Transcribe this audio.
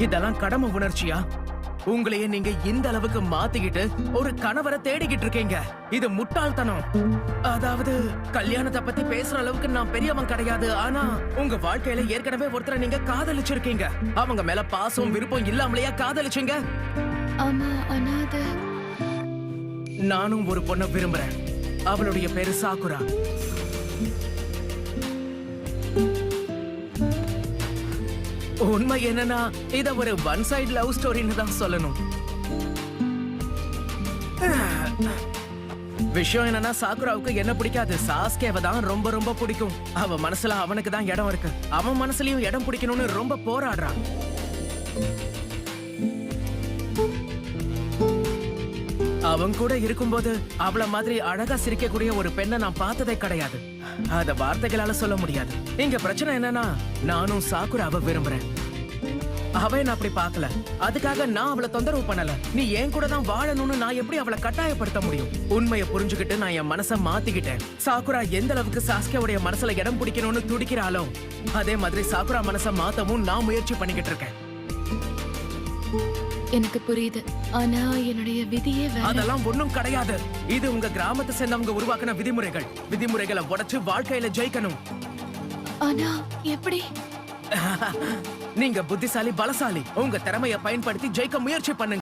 இதெல்லாம் கடமை உணர்ச்சியா? உங்களையே நீங்க இந்த அளவுக்கு மாத்திக்கிட்டு ஒரு கணவரை தேடிக்கிட்டு இருக்கீங்க. இது முட்டாள்தனம். அதாவது கல்யாணத்தை பத்தி பேசுற அளவுக்கு நான் பெரியவன் கிடையாது. ஆனா உங்க வாழ்க்கையில ஏற்கனவே ஒருத்தரை நீங்க காதலிச்சிருக்கீங்க. அவங்க மேல பாசம் விருப்பம் இல்லாமலையா காதலிச்சீங்க? ஆமா, ஆனா அது நானும் ஒரு பொண்ணை விரும்புறேன். அவளுடைய பேரு சாக்குரா. உண்மை என்னன்னா இத ஒரு ஒன் சைடு லவ் ஸ்டோரின்னு தான் சொல்லணும். விஷயம் என்னன்னா சாக்குராவுக்கு என்ன பிடிக்காது, சாஸ்கேவை தான் ரொம்ப ரொம்ப பிடிக்கும். அவ மனசுல அவனுக்கு தான் இடம் இருக்கு. அவன் மனசுலயும் இடம் பிடிக்கணும்னு ரொம்ப போராடுறான். அவன் கூட இருக்கும்போது அவள மாதிரி அழகா சிரிக்கக்கூடிய ஒரு பெண்ணை நான் பார்த்ததே கிடையாது. அத வார்த்தைகளால சொல்ல முடியாது. இங்க பிரச்சனை என்னன்னா நானும் சாக்குராவை விரும்புறேன். அவ என்ன அப்படி பார்க்கல. அதுக்காக நான் அவளை தொந்தரவு பண்ணல. நீ என் கூட தான் வாழணும்னு நான் எப்படி அவளை கட்டாயப்படுத்த முடியும்? உண்மையை புரிஞ்சுக்கிட்டு நான் என் மனசை மாத்திக்கிட்டேன். சாக்குரா எந்த அளவுக்கு சாஸ்கேவுடைய மனசுல இடம் பிடிக்கணும்னு துடிக்கிறாளோ அதே மாதிரி சாக்குரா மனசை மாத்தவும் நான் முயற்சி பண்ணிக்கிட்டு இருக்கேன். எனக்கு புரியுது. ஆனா என்னுடைய விதியே வேற. அதெல்லாம் ஒண்ணும் கிடையாது. இது உங்க கிராமத்தை சேர்ந்தவங்க உருவாக்கின விதிமுறைகள். விதிமுறைகளை உடைச்சு வாழ்க்கையில ஜெயிக்கணும். ஆனா எப்படி? நீங்க புத்திசாலி, பலசாலி. உங்க திறமையை பயன்படுத்தி ஜெயிக்க முயற்சி பண்ணுங்க.